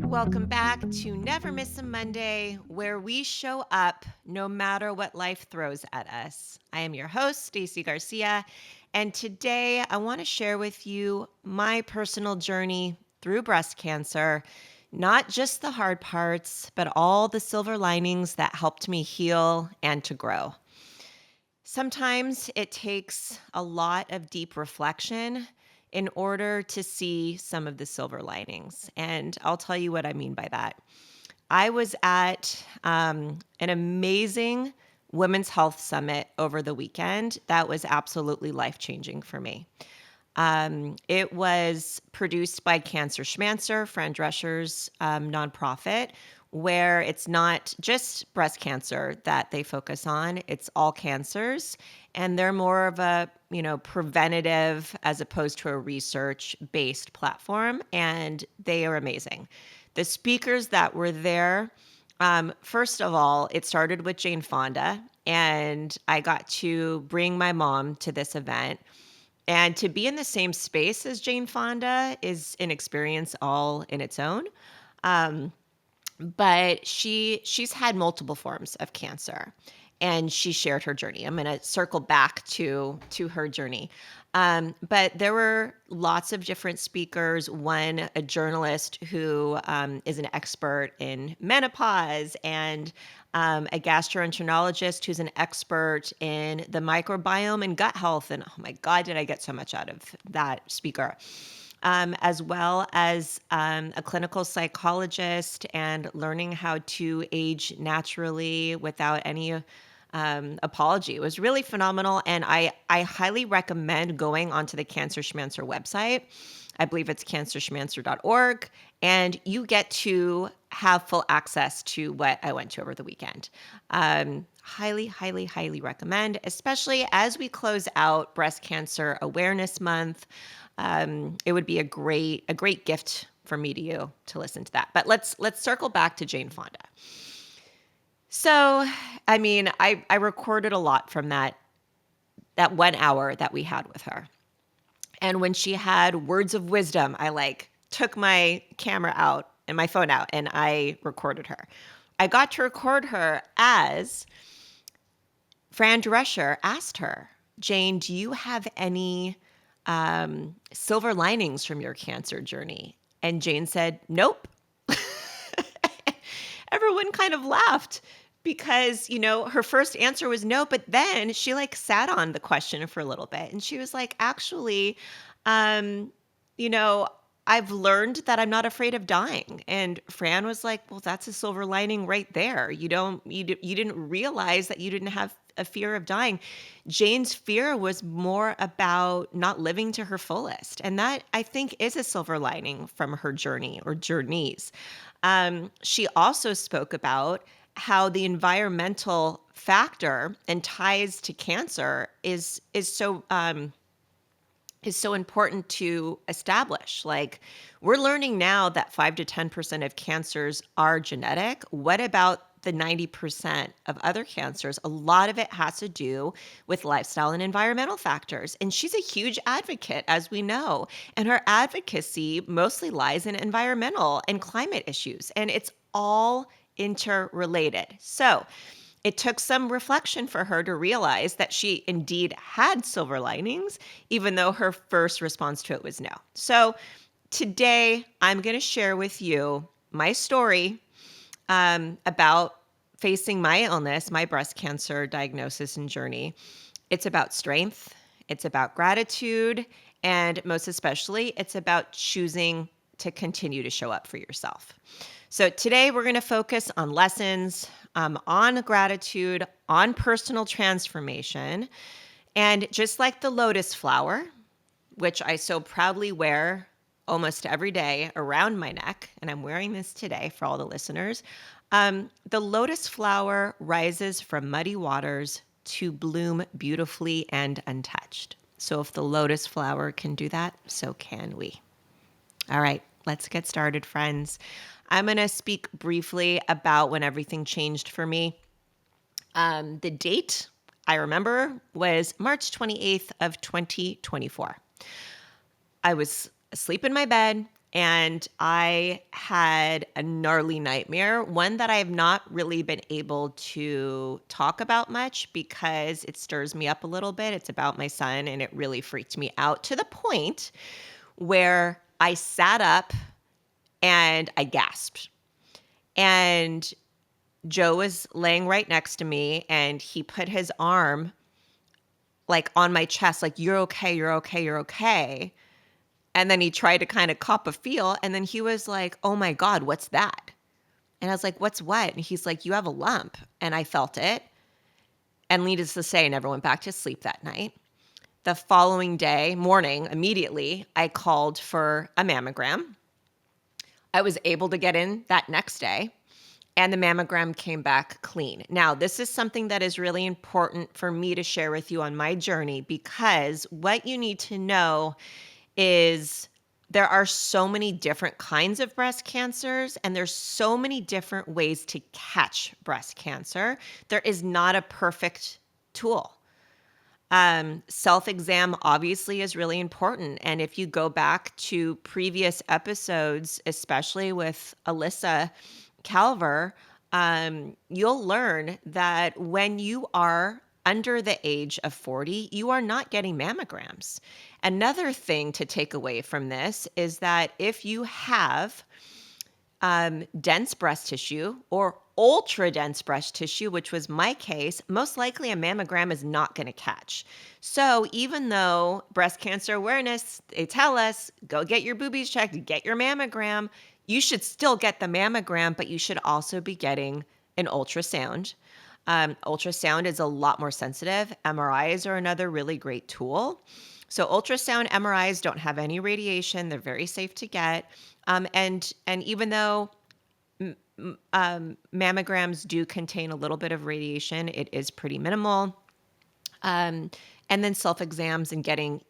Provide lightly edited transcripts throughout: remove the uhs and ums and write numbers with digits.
Welcome back to Never Miss a Monday, where we show up no matter what life throws at us. I am your host, Stacey Garcia, and today I want to share with you my personal journey through breast cancer, not just the hard parts, but all the silver linings that helped me heal and to grow. Sometimes it takes a lot of deep reflection in order to see some of the silver linings. And I'll tell you what I mean by that. I was at an amazing women's health summit over the weekend that was absolutely life changing for me. It was produced by Cancer Schmancer, Fran Drescher's nonprofit, where it's not just breast cancer that they focus on, it's all cancers. And they're more of a, preventative as opposed to a research-based platform. And they are amazing. The speakers that were there, first of all, it started with Jane Fonda, and I got to bring my mom to this event. And to be in the same space as Jane Fonda is an experience all in its own. Um, but she's had multiple forms of cancer, and she shared her journey. I'm going to circle back to her journey. But there were lots of different speakers. One, a journalist who is an expert in menopause, and a gastroenterologist who's an expert in the microbiome and gut health. And oh my God, did I get so much out of that speaker. As well as a clinical psychologist and learning how to age naturally without any apology. It was really phenomenal. And I highly recommend going onto the Cancer Schmancer website. I believe it's cancerschmancer.org. And you get to have full access to what I went to over the weekend. Highly, highly, highly recommend, especially as we close out Breast Cancer Awareness Month. It would be a great gift for me to you to listen to that. But let's circle back to Jane Fonda. So, I mean, I recorded a lot from that 1 hour that we had with her. And when she had words of wisdom, I took my camera out and my phone out and I recorded her. I got to record her as Fran Drescher asked her, Jane, do you have any silver linings from your cancer journey? And Jane said, nope. Everyone kind of laughed because, her first answer was no, but then she sat on the question for a little bit and she was like, actually, um, you know, I've learned that I'm not afraid of dying. And Fran was like, well, that's a silver lining right there. You didn't realize that you didn't have a fear of dying. Jane's fear was more about not living to her fullest. And that, I think, is a silver lining from her journey or journeys. She also spoke about how the environmental factor and ties to cancer is so important to establish. We're learning now that 5 to 10% of cancers are genetic. What about the 90% of other cancers? A lot of it has to do with lifestyle and environmental factors. And she's a huge advocate, as we know. And her advocacy mostly lies in environmental and climate issues. And it's all interrelated. So it took some reflection for her to realize that she indeed had silver linings, even though her first response to it was no. So today, I'm going to share with you my story about facing my illness, my breast cancer diagnosis and journey. It's about strength, it's about gratitude, and most especially, it's about choosing to continue to show up for yourself. So today we're going to focus on lessons, on gratitude, on personal transformation. And just like the lotus flower, which I so proudly wear almost every day around my neck, and I'm wearing this today for all the listeners, the lotus flower rises from muddy waters to bloom beautifully and untouched. So if the lotus flower can do that, so can we. All right, let's get started, friends. I'm going to speak briefly about when everything changed for me. The date I remember was March 28th of 2024. I was asleep in my bed and I had a gnarly nightmare, one that I have not really been able to talk about much because it stirs me up a little bit. It's about my son and it really freaked me out to the point where I sat up and I gasped. And Joe was laying right next to me and he put his arm like on my chest, like, you're okay, you're okay, you're okay. And then he tried to kind of cop a feel. And then he was like, oh my God, what's that? And I was like, what's what? And he's like, you have a lump. And I felt it. And needless to say, I never went back to sleep that night. The following day, morning, immediately, I called for a mammogram. I was able to get in that next day. And the mammogram came back clean. Now, this is something that is really important for me to share with you on my journey because what you need to know is there are so many different kinds of breast cancers and there's so many different ways to catch breast cancer. There is not a perfect tool. Self-exam obviously is really important. And if you go back to previous episodes, especially with Alyssa Calver, you'll learn that when you are under the age of 40, you are not getting mammograms. Another thing to take away from this is that if you have dense breast tissue or ultra dense breast tissue, which was my case, most likely a mammogram is not going to catch. So even though breast cancer awareness, they tell us, go get your boobies checked, get your mammogram, you should still get the mammogram, but you should also be getting an ultrasound. Ultrasound is a lot more sensitive. MRIs are another really great tool. So ultrasound MRIs don't have any radiation. They're very safe to get. And even though mammograms do contain a little bit of radiation, it is pretty minimal. And then self-exams and getting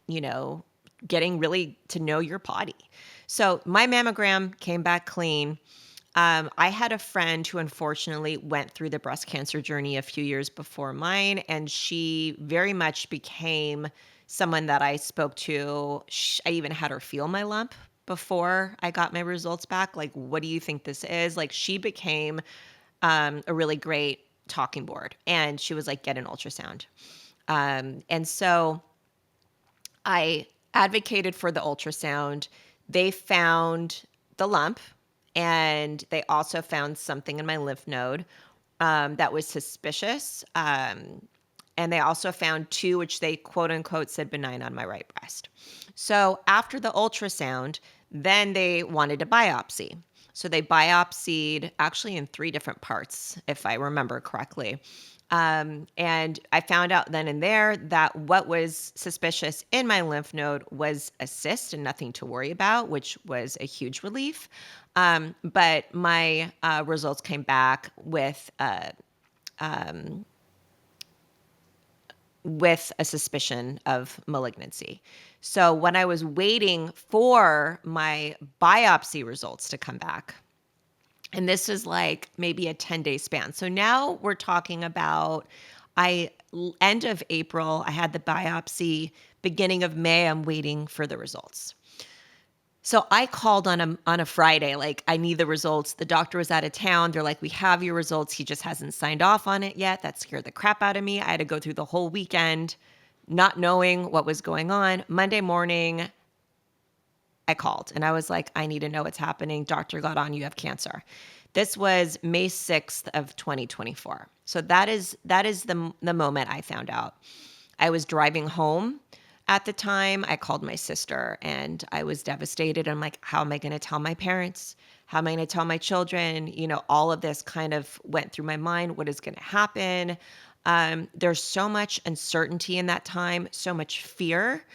really to know your body. So my mammogram came back clean. I had a friend who unfortunately went through the breast cancer journey a few years before mine, and she very much became someone that I spoke to. I even had her feel my lump before I got my results back. Like, what do you think this is? Like, she became a really great talking board, and she was like, get an ultrasound. And so I advocated for the ultrasound. They found the lump and they also found something in my lymph node that was suspicious. And they also found two, which they quote unquote said benign on my right breast. So after the ultrasound, then they wanted a biopsy. So they biopsied actually in 3 different parts, if I remember correctly. And I found out then and there that what was suspicious in my lymph node was a cyst and nothing to worry about, which was a huge relief. But my results came back with a suspicion of malignancy. So when I was waiting for my biopsy results to come back, and this is like maybe a 10-day span. So now we're talking about end of April, I had the biopsy. Beginning of May, I'm waiting for the results. So I called on a Friday, like, I need the results. The doctor was out of town. They're like, we have your results. He just hasn't signed off on it yet. That scared the crap out of me. I had to go through the whole weekend not knowing what was going on. Monday morning, I called and I was like, I need to know what's happening. Doctor got on, you have cancer. This was May 6th of 2024. So that is the moment I found out. I was driving home at the time. I called my sister and I was devastated. I'm like, how am I going to tell my parents? How am I going to tell my children? All of this kind of went through my mind. What is going to happen? There's so much uncertainty in that time, so much fear.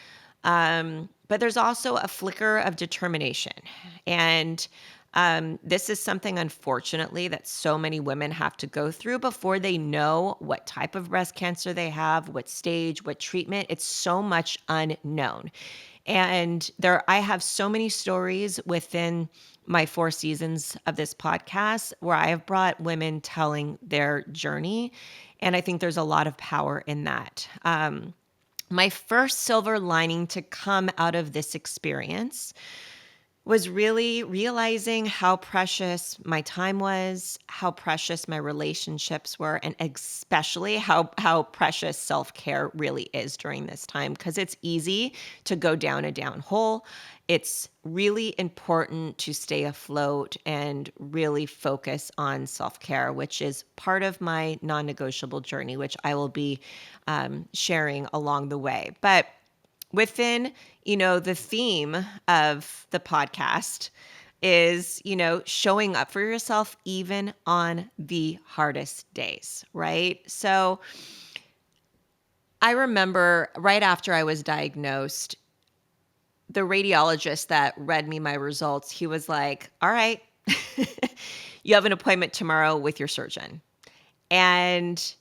But there's also a flicker of determination. And This is something, unfortunately, that so many women have to go through before they know what type of breast cancer they have, what stage, what treatment. It's so much unknown. And I have so many stories within my 4 seasons of this podcast where I have brought women telling their journey. And I think there's a lot of power in that. My first silver lining to come out of this experience was really realizing how precious my time was, how precious my relationships were, and especially how precious self-care really is during this time, because it's easy to go down a down hole. It's really important to stay afloat and really focus on self-care, which is part of my non-negotiable journey, which I will be sharing along the way. But within, the theme of the podcast is, showing up for yourself even on the hardest days, right? So I remember right after I was diagnosed, the radiologist that read me my results, he was like, all right, you have an appointment tomorrow with your surgeon. And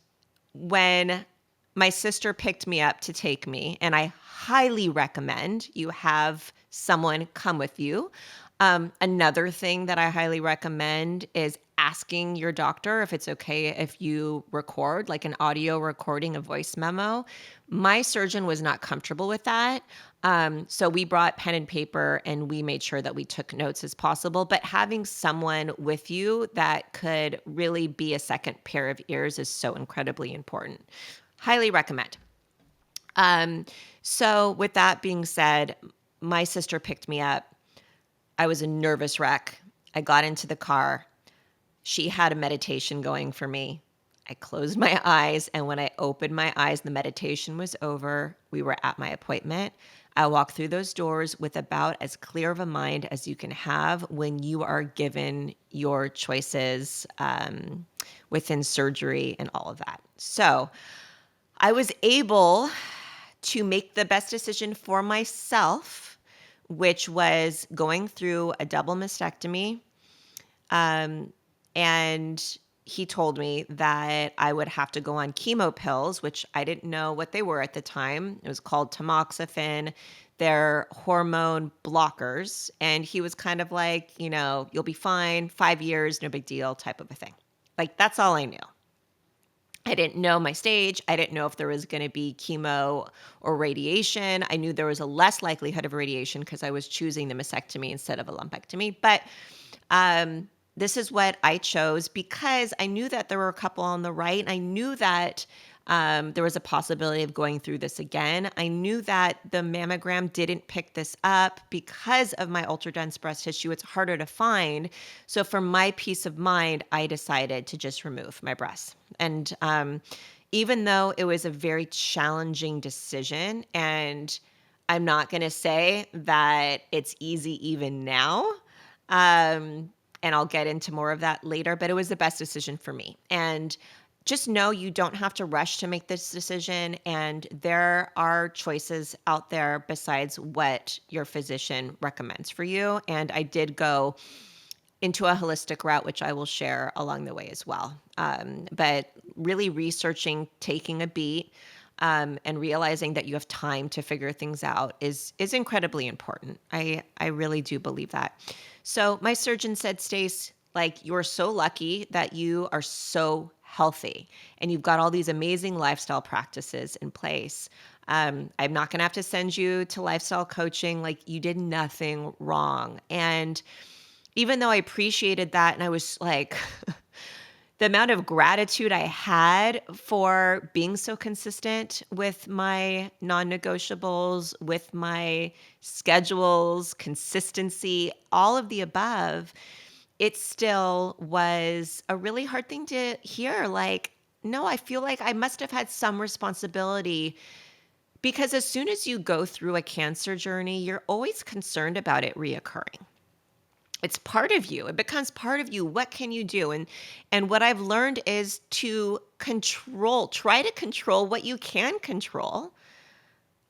when my sister picked me up to take me, and I highly recommend you have someone come with you. Another thing that I highly recommend is asking your doctor if it's okay if you record, like an audio recording, a voice memo. My surgeon was not comfortable with that. So we brought pen and paper and we made sure that we took notes as possible. But having someone with you that could really be a second pair of ears is so incredibly important. Highly recommend. So with that being said, my sister picked me up. I was a nervous wreck. I got into the car. She had a meditation going for me. I closed my eyes, and when I opened my eyes, the meditation was over. We were at my appointment. I walked through those doors with about as clear of a mind as you can have when you are given your choices within surgery and all of that. So I was able to make the best decision for myself, which was going through a double mastectomy. And he told me that I would have to go on chemo pills, which I didn't know what they were at the time. It was called tamoxifen. They're hormone blockers. And he was kind of like, you'll be fine, 5 years, no big deal type of a thing. Like, that's all I knew. I didn't know my stage. I didn't know if there was going to be chemo or radiation. I knew there was a less likelihood of radiation because I was choosing the mastectomy instead of a lumpectomy. But this is what I chose because I knew that there were a couple on the right. I knew that there was a possibility of going through this again. I knew that the mammogram didn't pick this up because of my ultra-dense breast tissue. It's harder to find. So for my peace of mind, I decided to just remove my breasts. And even though it was a very challenging decision, and I'm not going to say that it's easy even now, and I'll get into more of that later, but it was the best decision for me. And just know you don't have to rush to make this decision. And there are choices out there besides what your physician recommends for you. And I did go into a holistic route, which I will share along the way as well. But really researching, taking a beat, and realizing that you have time to figure things out is incredibly important. I really do believe that. So my surgeon said, Stace, like, you're so lucky that you are so healthy and you've got all these amazing lifestyle practices in place. I'm not going to have to send you to lifestyle coaching. Like, you did nothing wrong. And even though I appreciated that, and I was like, the amount of gratitude I had for being so consistent with my non-negotiables, with my schedules, consistency, all of the above, it still was a really hard thing to hear. Like, no, I feel like I must have had some responsibility because as soon as you go through a cancer journey, you're always concerned about it reoccurring. It's part of you. It becomes part of you. What can you do? And what I've learned is to try to control what you can control,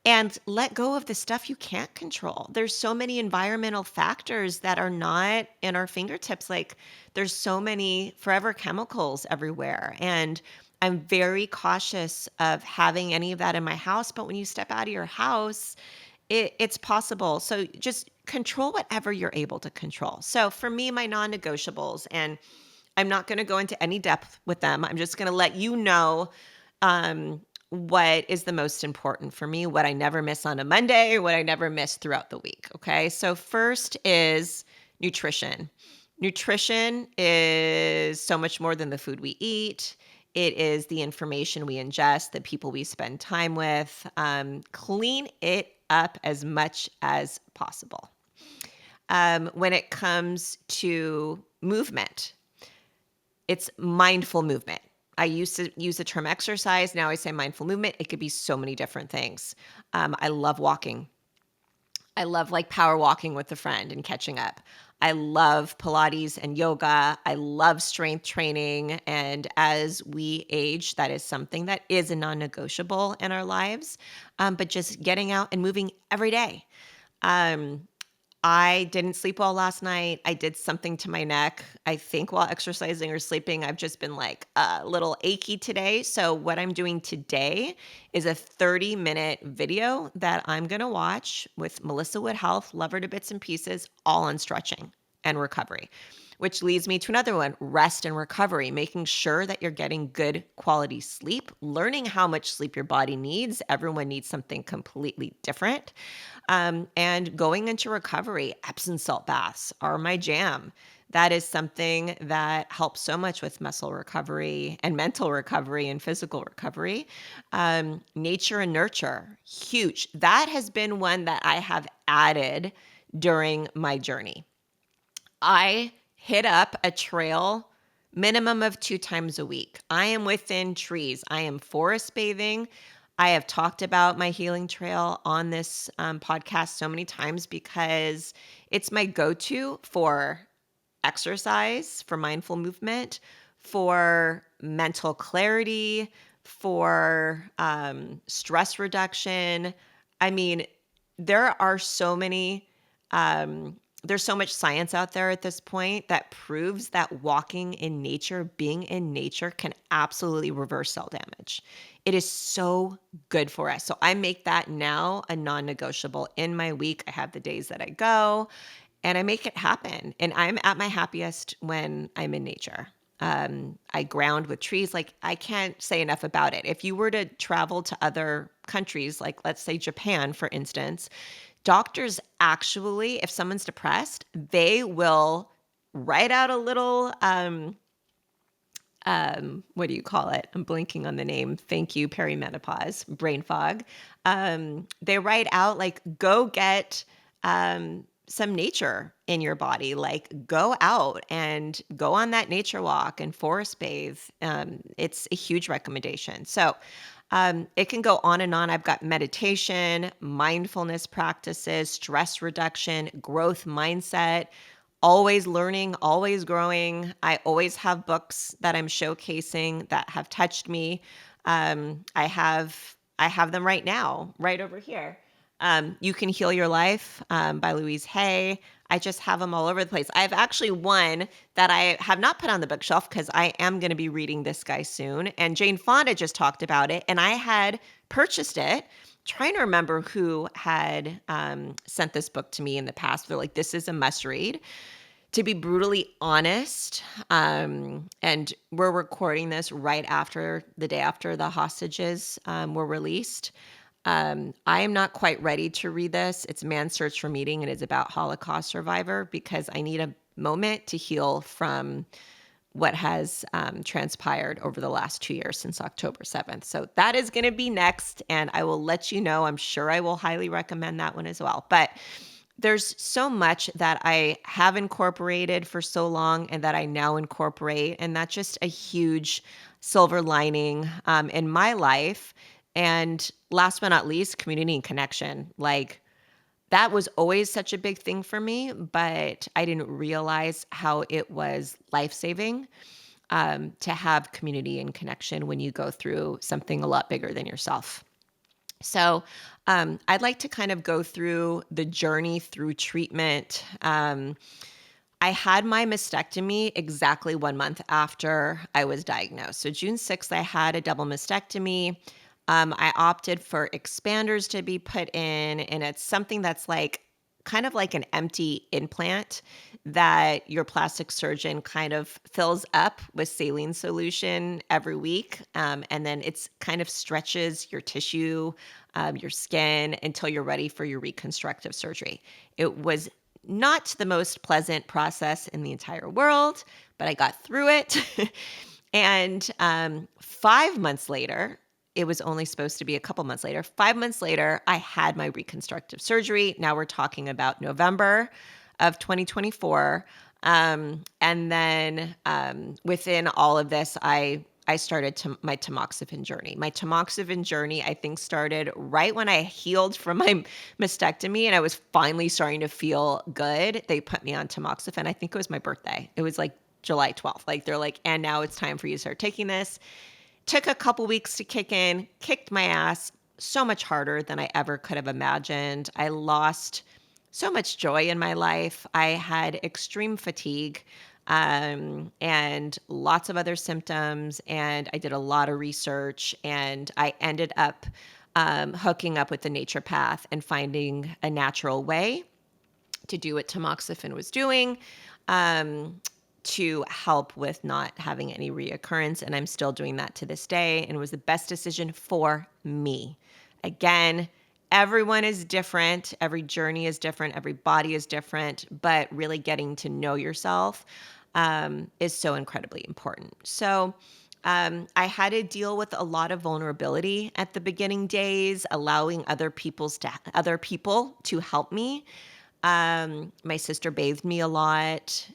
and let go of the stuff you can't control. There's so many environmental factors that are not in our fingertips. Like there's so many forever chemicals everywhere. And I'm very cautious of having any of that in my house. But when you step out of your house, it's possible. So just control whatever you're able to control. So for me, my non-negotiables, and I'm not going to go into any depth with them. I'm just going to let you know what is the most important for me, what I never miss on a Monday, what I never miss throughout the week. Okay. So, first is nutrition. Nutrition is so much more than the food we eat. It is the information we ingest, the people we spend time with. Clean it up as much as possible. When it comes to movement, it's mindful movement. I used to use the term exercise. Now I say mindful movement. It could be so many different things. I love walking. I love like power walking with a friend and catching up. I love Pilates and yoga. I love strength training. And as we age, that is something that is a non-negotiable in our lives. But just getting out and moving every day. Um, I didn't sleep well last night. I did something to my neck. I think while exercising or sleeping, I've just been like a little achy today. So, what I'm doing today is a 30-minute video that I'm going to watch with Melissa Wood Health, Love Her to Bits and Pieces, all on stretching and recovery, which leads me to another one, rest and recovery, making sure that you're getting good quality sleep, learning how much sleep your body needs. Everyone needs something completely different. And going into recovery, Epsom salt baths are my jam. That is something that helps so much with muscle recovery and mental recovery and physical recovery. Nature and nurture, huge. That has been one that I have added during my journey. I hit up a trail minimum of 2 times a week. I am within trees. I am forest bathing. I have talked about my healing trail on this podcast so many times because it's my go-to for exercise, for mindful movement, for mental clarity, for stress reduction. I mean, there are so many there's so much science out there at this point that proves that walking in nature, being in nature, can absolutely reverse cell damage. It is so good for us. So I make that now a non-negotiable in my week. I have the days that I go and I make it happen. And I'm at my happiest when I'm in nature. I ground with trees. Like, I can't say enough about it. If you were to travel to other countries, like let's say Japan, for instance, doctors actually, if someone's depressed, they will write out a little, what do you call it? I'm blanking on the name. Thank you, perimenopause, brain fog. They write out like, go get some nature in your body, like go out and go on that nature walk and forest bathe. It's a huge recommendation. So it can go on and on. I've got meditation, mindfulness practices, stress reduction, growth mindset, always learning, always growing. I always have books that I'm showcasing that have touched me. I have them right now, right over here. You Can Heal Your Life by Louise Hay. I just have them all over the place. I have actually one that I have not put on the bookshelf because I am going to be reading this guy soon. And Jane Fonda just talked about it, and I had purchased it. Trying to remember who had sent this book to me in the past. They're like, this is a must read. To be brutally honest, and we're recording this right after the day after the hostages were released. I am not quite ready to read this. It's Man's Search for Meaning, and it's about Holocaust survivor because I need a moment to heal from what has transpired over the last 2 years since October 7th. So that is going to be next, and I will let you know. I'm sure I will highly recommend that one as well. But there's so much that I have incorporated for so long and that I now incorporate, and that's just a huge silver lining in my life. And last but not least, community and connection. Like, that was always such a big thing for me, but I didn't realize how it was life-saving to have community and connection when you go through something a lot bigger than yourself. So I'd like to kind of go through the journey through treatment. I had my mastectomy exactly 1 month after I was diagnosed. So June 6th, I had a double mastectomy. I opted for expanders to be put in, and it's something that's like kind of like an empty implant that your plastic surgeon kind of fills up with saline solution every week. And then it's kind of stretches your tissue, your skin until you're ready for your reconstructive surgery. It was not the most pleasant process in the entire world, but I got through it. And 5 months later, it was only supposed to be a couple months later. 5 months later, I had my reconstructive surgery. Now we're talking about November of 2024. And then within all of this, I started my tamoxifen journey. My tamoxifen journey, I think, started right when I healed from my mastectomy and I was finally starting to feel good. They put me on tamoxifen. I think it was my birthday. It was like July 12th. Like they're like, and now it's time for you to start taking this. Took a couple weeks to kick in, kicked my ass so much harder than I ever could have imagined. I lost so much joy in my life. I had extreme fatigue and lots of other symptoms. And I did a lot of research and I ended up hooking up with the naturopath and finding a natural way to do what tamoxifen was doing. To help with not having any reoccurrence. And I'm still doing that to this day. And it was the best decision for me. Again, everyone is different. Every journey is different. Every body is different. But really getting to know yourself is so incredibly important. So I had to deal with a lot of vulnerability at the beginning days, allowing other people to help me. My sister bathed me a lot.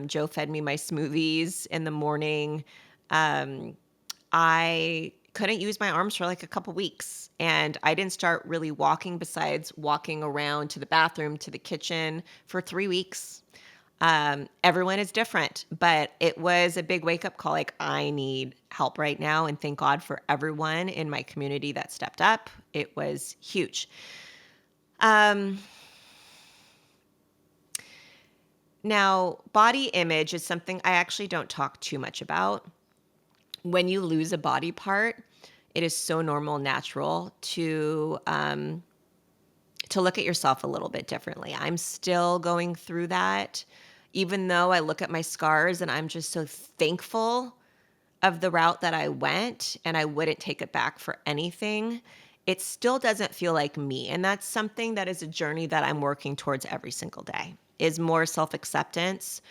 Joe fed me my smoothies in the morning. I couldn't use my arms for like a couple weeks. And I didn't start really walking besides walking around to the bathroom, to the kitchen for 3 weeks. Everyone is different, but it was a big wake up call. Like, I need help right now. And thank God for everyone in my community that stepped up. It was huge. Now, body image is something I actually don't talk too much about. When you lose a body part, it is so normal, natural to look at yourself a little bit differently. I'm still going through that, even though I look at my scars and I'm just so thankful of the route that I went and I wouldn't take it back for anything. It still doesn't feel like me. And that's something that is a journey that I'm working towards every single day, is more self-acceptance.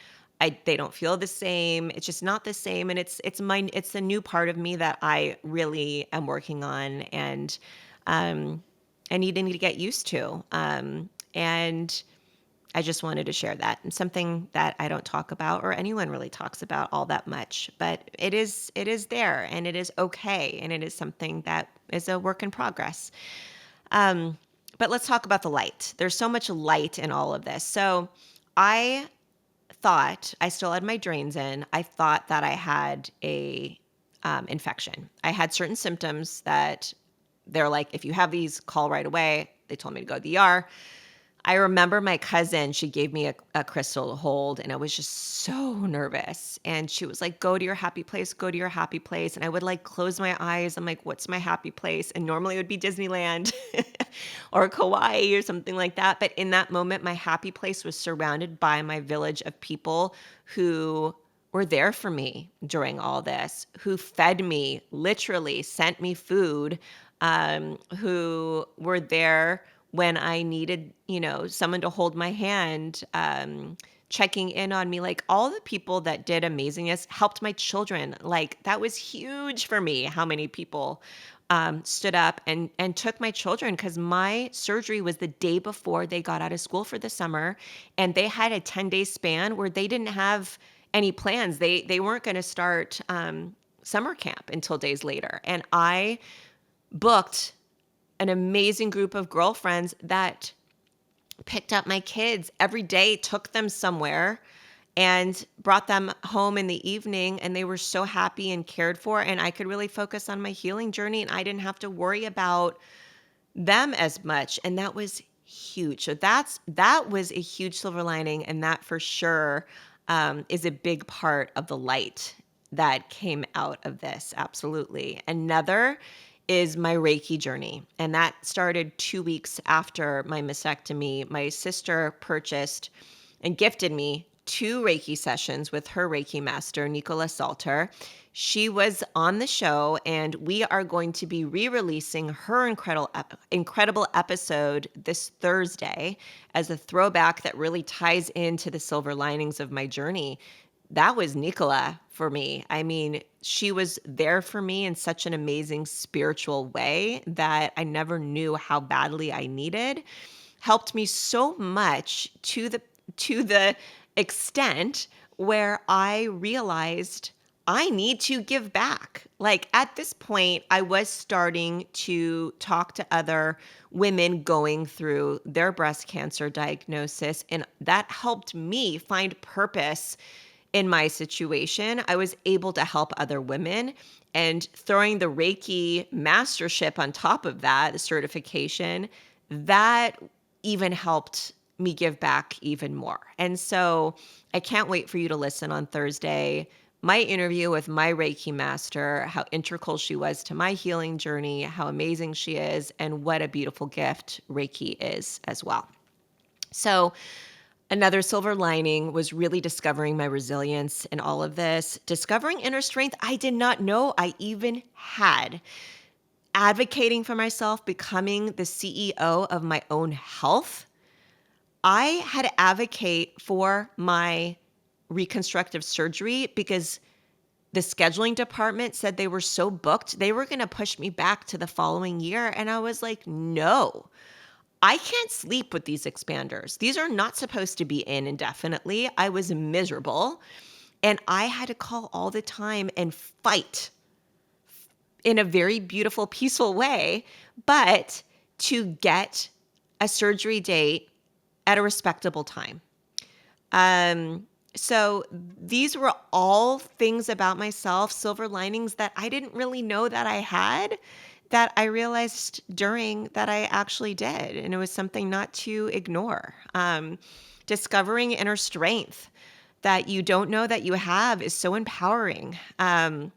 They don't feel the same. It's just not the same. And it's the new part of me that I really am working on and I need to get used to. And I just wanted to share that, and something that I don't talk about or anyone really talks about all that much, but it is there and it is okay. And it is something that is a work in progress. But let's talk about the light. There's so much light in all of this. So I thought I still had my drains in. I thought that I had a infection. I had certain symptoms that they're like, if you have these, call right away. They told me to go to the ER. I remember my cousin, she gave me a crystal to hold, and I was just so nervous. And she was like, go to your happy place, go to your happy place. And I would like close my eyes. I'm like, what's my happy place? And normally it would be Disneyland or Kauai or something like that. But in that moment, my happy place was surrounded by my village of people who were there for me during all this, who fed me, literally sent me food, who were there when I needed, someone to hold my hand, checking in on me. Like, all the people that did amazingness helped my children. Like, that was huge for me, how many people stood up and took my children, because my surgery was the day before they got out of school for the summer, and they had a 10-day span where they didn't have any plans. They weren't going to start summer camp until days later. And I booked an amazing group of girlfriends that picked up my kids every day, took them somewhere, and brought them home in the evening. And they were so happy and cared for. And I could really focus on my healing journey. And I didn't have to worry about them as much. And that was huge. So that was a huge silver lining. And that for sure is a big part of the light that came out of this. Absolutely. Another is my Reiki journey. And that started 2 weeks after my mastectomy. My sister purchased and gifted me 2 Reiki sessions with her Reiki master, Nicola Salter. She was on the show, and we are going to be re-releasing her incredible episode this Thursday as a throwback that really ties into the silver linings of my journey. That was Nicola for me. I mean, she was there for me in such an amazing spiritual way that I never knew how badly I needed. Helped me so much to the extent where I realized I need to give back. Like at this point, I was starting to talk to other women going through their breast cancer diagnosis, and that helped me find purpose in my situation. I was able to help other women, and throwing the Reiki mastership on top of that, the certification, that even helped me give back even more. And so I can't wait for you to listen on Thursday. My interview with my Reiki master, how integral she was to my healing journey, how amazing she is, and what a beautiful gift Reiki is as well. So, another silver lining was really discovering my resilience in all of this, discovering inner strength I did not know I even had, advocating for myself, becoming the CEO of my own health. I had to advocate for my reconstructive surgery because the scheduling department said they were so booked, they were going to push me back to the following year. And I was like, no, I can't sleep with these expanders. These are not supposed to be in indefinitely. I was miserable. And I had to call all the time and fight in a very beautiful, peaceful way, but to get a surgery date at a respectable time. So these were all things about myself, silver linings that I didn't really know that I had, that I realized during that I actually did. And it was something not to ignore. Discovering inner strength that you don't know that you have is so empowering. And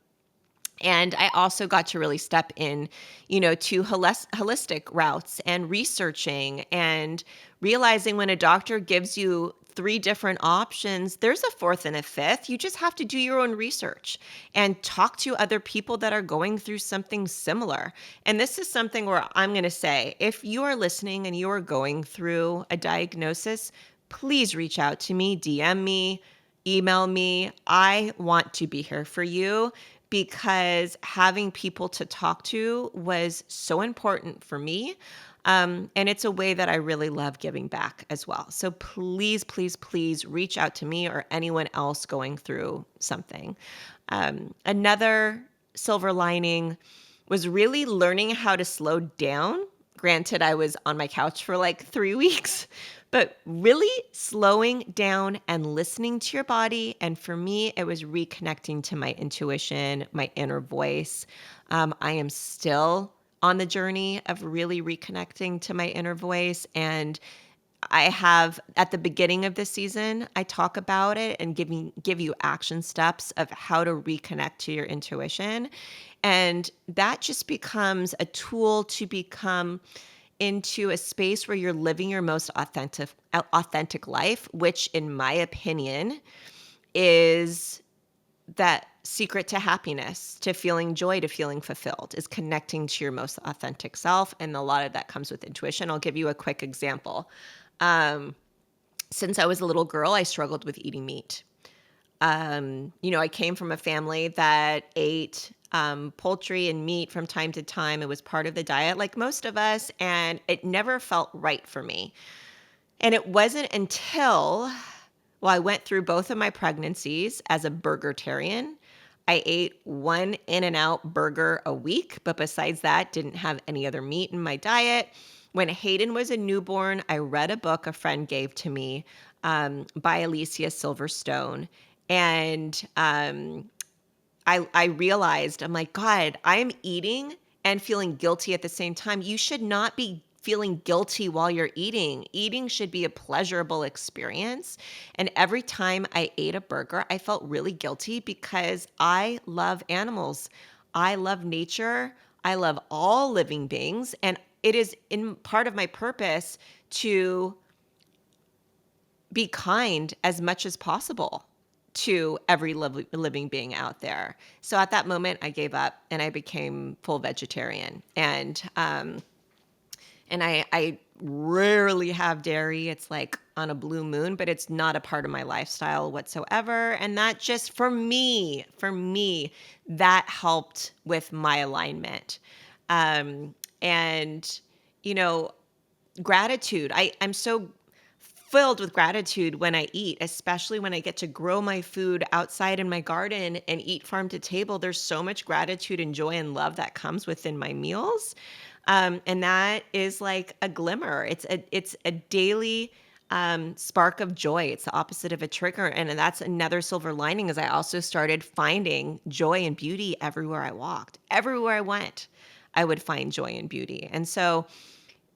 I also got to really step in, to holistic routes and researching and realizing when a doctor gives you 3 different options, there's a fourth and a fifth. You just have to do your own research and talk to other people that are going through something similar. And this is something where I'm going to say, if you are listening and you are going through a diagnosis, please reach out to me, DM me, email me. I want to be here for you because having people to talk to was so important for me. And it's a way that I really love giving back as well. So please, please, please reach out to me or anyone else going through something. Another silver lining was really learning how to slow down. Granted, I was on my couch for like 3 weeks, but really slowing down and listening to your body. And for me, it was reconnecting to my intuition, my inner voice. I am still on the journey of really reconnecting to my inner voice. And I have at the beginning of this season, I talk about it and give you action steps of how to reconnect to your intuition. And that just becomes a tool to become into a space where you're living your most authentic life, which in my opinion is that secret to happiness, to feeling joy, to feeling fulfilled, is connecting to your most authentic self. And a lot of that comes with intuition. I'll give you a quick example. Since I was a little girl, I struggled with eating meat. I came from a family that ate poultry and meat from time to time. It was part of the diet, like most of us, and it never felt right for me. And it wasn't until, I went through both of my pregnancies as a burgertarian. I ate one In-N-Out burger a week, but besides that, didn't have any other meat in my diet. When Hayden was a newborn, I read a book a friend gave to me by Alicia Silverstone. And I realized, I'm like, God, I'm eating and feeling guilty at the same time. You should not be feeling guilty while you're eating. Eating should be a pleasurable experience. And every time I ate a burger, I felt really guilty because I love animals. I love nature. I love all living beings. And it is in part of my purpose to be kind as much as possible to every living being out there. So at that moment, I gave up and I became full vegetarian. And I rarely have dairy. It's like on a blue moon, but it's not a part of my lifestyle whatsoever. And that just for me, that helped with my alignment. And, you know, gratitude. I'm so filled with gratitude when I eat, especially when I get to grow my food outside in my garden and eat farm to table. There's so much gratitude and joy and love that comes within my meals. And that is like a glimmer. It's a daily spark of joy. It's the opposite of a trigger. And that's another silver lining is I also started finding joy and beauty everywhere I walked. Everywhere I went, I would find joy and beauty. And so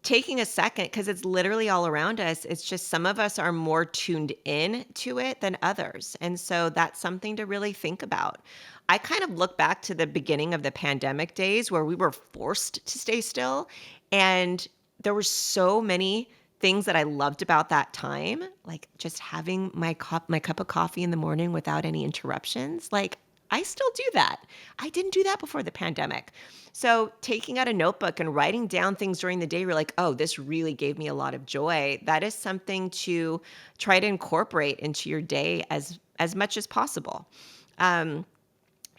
taking a second, because it's literally all around us, it's just some of us are more tuned in to it than others. And so that's something to really think about. I kind of look back to the beginning of the pandemic days where we were forced to stay still. And there were so many things that I loved about that time, like just having my cup of coffee in the morning without any interruptions. Like I still do that. I didn't do that before the pandemic. So taking out a notebook and writing down things during the day, you're like, oh, this really gave me a lot of joy. That is something to try to incorporate into your day as much as possible.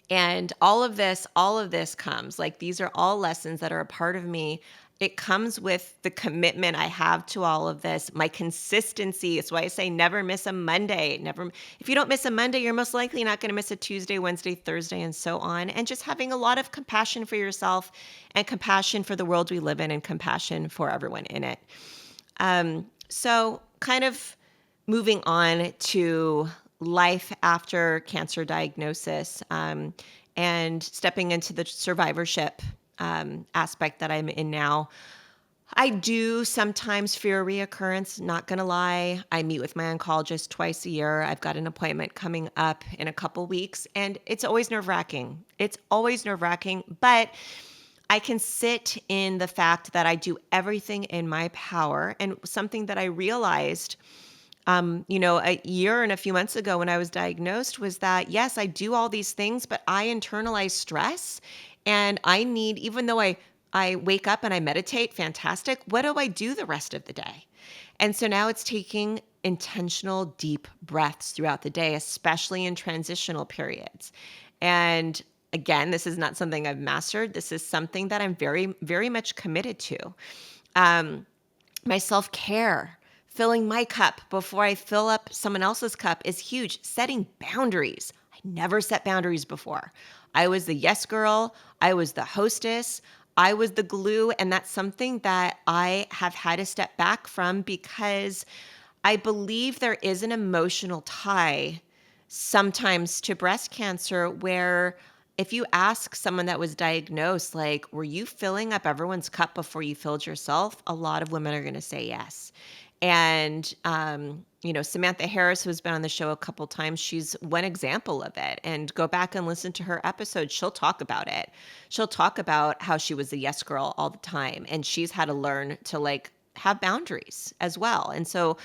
And all of this comes, like these are all lessons that are a part of me. It comes with the commitment I have to all of this, my consistency. It's why I say never miss a Monday. If you don't miss a Monday, you're most likely not going to miss a Tuesday, Wednesday, Thursday, and so on. And just having a lot of compassion for yourself and compassion for the world we live in and compassion for everyone in it. So kind of moving on to life after cancer diagnosis, and stepping into the survivorship aspect that I'm in now. I do sometimes fear a reoccurrence, not going to lie. I meet with my oncologist twice a year. I've got an appointment coming up in a couple weeks, and it's always nerve-wracking. It's always nerve-wracking, but I can sit in the fact that I do everything in my power. And something that I realized a year and a few months ago when I was diagnosed was that, yes, I do all these things, but I internalize stress and I need, even though I wake up and I meditate, fantastic. What do I do the rest of the day? And so now it's taking intentional deep breaths throughout the day, especially in transitional periods. And again, this is not something I've mastered. This is something that I'm very, very much committed to. My self-care, filling my cup before I fill up someone else's cup is huge. Setting boundaries. I never set boundaries before. I was the yes girl. I was the hostess. I was the glue. And that's something that I have had to step back from because I believe there is an emotional tie sometimes to breast cancer where if you ask someone that was diagnosed, like, were you filling up everyone's cup before you filled yourself? A lot of women are going to say yes. And, Samantha Harris, who's been on the show a couple times, she's one example of it. And go back and listen to her episode. She'll talk about it. She'll talk about how she was a yes girl all the time. And she's had to learn to have boundaries as well. And so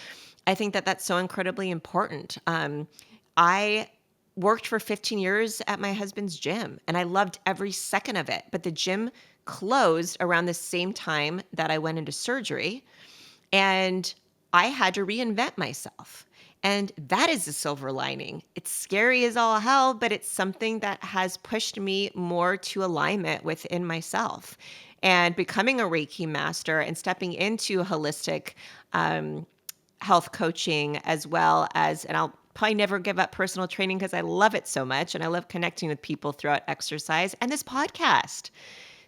I think that that's so incredibly important. I worked for 15 years at my husband's gym and I loved every second of it. But the gym closed around the same time that I went into surgery and I had to reinvent myself. And that is a silver lining. It's scary as all hell, but it's something that has pushed me more to alignment within myself. And becoming a Reiki master and stepping into holistic health coaching as well as, and I'll probably never give up personal training because I love it so much and I love connecting with people throughout exercise and this podcast.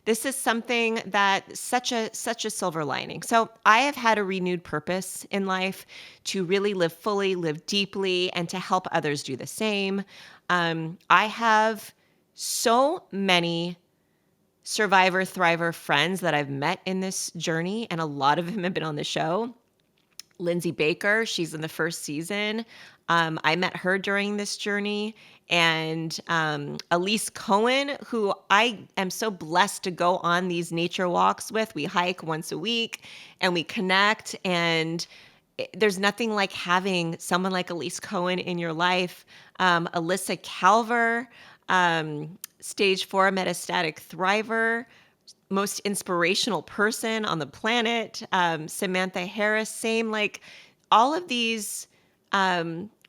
This is something that such a silver lining. So I have had a renewed purpose in life to really live fully, live deeply, and to help others do the same. I have so many survivor, thriver friends that I've met in this journey, and a lot of them have been on the show. Lindsay Baker, she's in the first season. I met her during this journey. And Elise Cohen, who I am so blessed to go on these nature walks with. We hike once a week and we connect. And there's nothing like having someone like Elise Cohen in your life. Alyssa Calver, stage 4 metastatic thriver, most inspirational person on the planet. Samantha Harris, same. Like all of these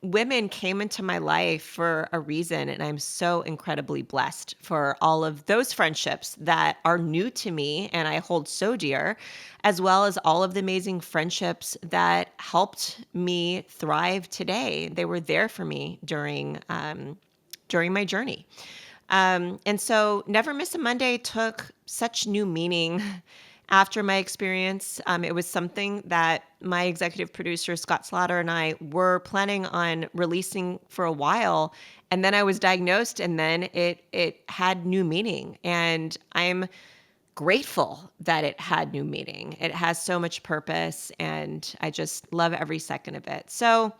women came into my life for a reason, and I'm so incredibly blessed for all of those friendships that are new to me and I hold so dear, as well as all of the amazing friendships that helped me thrive today. They were there for me during my journey. And so Never Miss a Monday took such new meaning after my experience. It was something that my executive producer, Scott Slaughter, and I were planning on releasing for a while. And then I was diagnosed, and then it had new meaning. And I'm grateful that it had new meaning. It has so much purpose, and I just love every second of it. So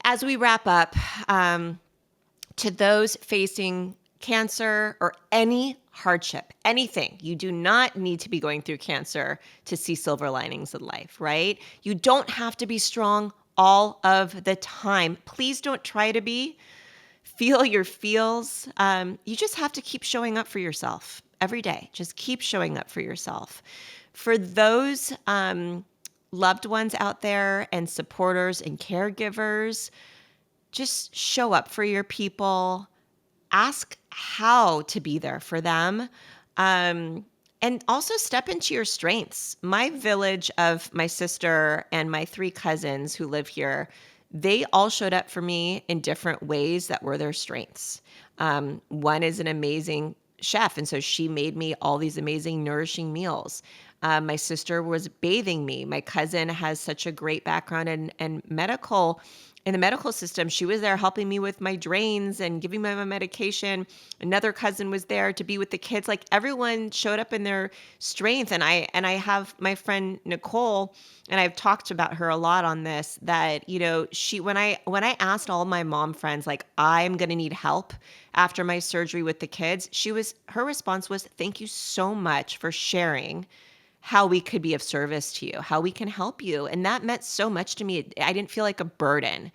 as we wrap up, to those facing cancer or any hardship, anything, you do not need to be going through cancer to see silver linings in life, right? You don't have to be strong all of the time. Please don't try to be. Feel your feels. You just have to keep showing up for yourself every day. Just keep showing up for yourself. For those loved ones out there and supporters and caregivers, just show up for your people. Ask how to be there for them. And also step into your strengths. My village of my sister and my 3 cousins who live here, they all showed up for me in different ways that were their strengths. One is an amazing chef, and so she made me all these amazing, nourishing meals. My sister was bathing me. My cousin has such a great background in the medical system. She was there helping me with my drains and giving me my medication. Another cousin was there to be with the kids. Like everyone showed up in their strength. And I have my friend Nicole, and I've talked about her a lot on this, that, you know, she, when I asked all my mom friends, like, I'm going to need help after my surgery with the kids, her response was, thank you so much for sharing how we could be of service to you, how we can help you. And that meant so much to me. I didn't feel like a burden.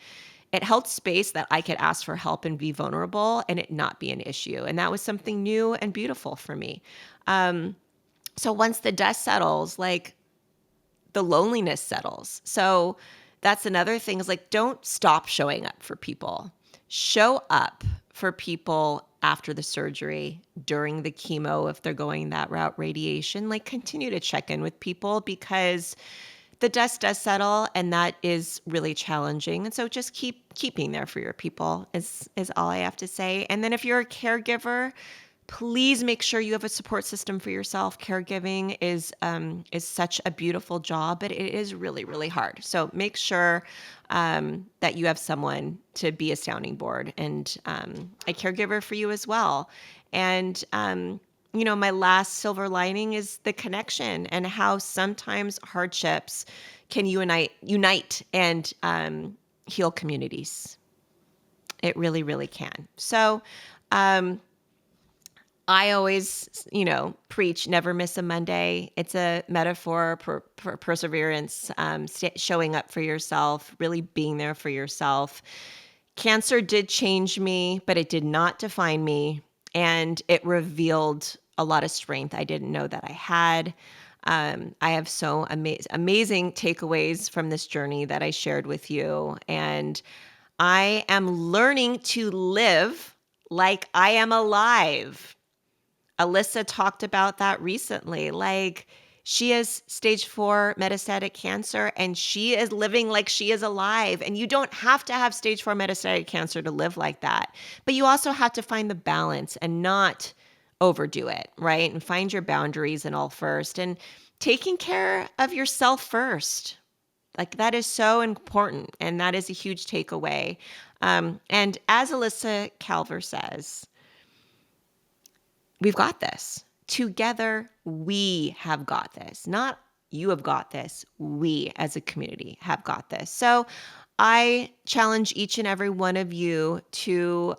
It held space that I could ask for help and be vulnerable and it not be an issue. And that was something new and beautiful for me. So once the dust settles, like the loneliness settles. So that's another thing, is like, don't stop showing up for people. Show up for people after the surgery, during the chemo, if they're going that route, radiation. Like, continue to check in with people, because the dust does settle, and that is really challenging. And so just keep being there for your people is all I have to say. And then if you're a caregiver, please make sure you have a support system for yourself. Caregiving is such a beautiful job, but it is really, really hard. So make sure that you have someone to be a sounding board and a caregiver for you as well. And you know, my last silver lining is the connection, and how sometimes hardships can unite and heal communities. It really, really can. So I always, you know, preach never miss a Monday. It's a metaphor for perseverance, showing up for yourself, really being there for yourself. Cancer did change me, but it did not define me. And it revealed a lot of strength I didn't know that I had. I have so amazing takeaways from this journey that I shared with you. And I am learning to live like I am alive. Alyssa talked about that recently. Like, she has stage 4 metastatic cancer, and she is living like she is alive. And you don't have to have stage 4 metastatic cancer to live like that. But you also have to find the balance and not overdo it, right? And find your boundaries and all first. And taking care of yourself first. Like, that is so important. And that is a huge takeaway. And as Alyssa Calver says, we've got this. together, we have got this. Not you have got this. We as a community have got this. So I challenge each and every one of you to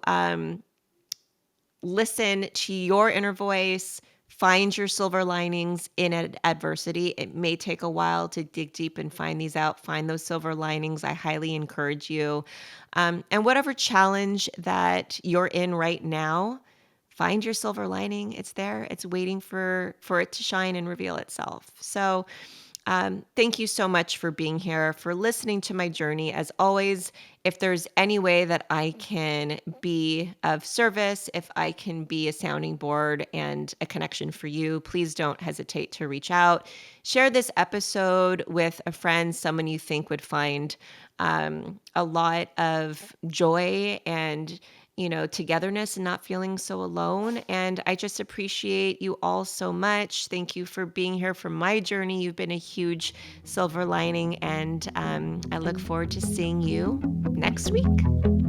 listen to your inner voice, find your silver linings in adversity. It may take a while to dig deep and find these out, find those silver linings. I highly encourage you. And whatever challenge that you're in right now, find your silver lining. It's there. It's waiting for it to shine and reveal itself. So thank you so much for being here, for listening to my journey. As always, if there's any way that I can be of service, if I can be a sounding board and a connection for you, please don't hesitate to reach out. Share this episode with a friend, someone you think would find a lot of joy and togetherness and not feeling so alone. And I just appreciate you all so much. Thank you for being here for my journey. You've been a huge silver lining, and I look forward to seeing you next week.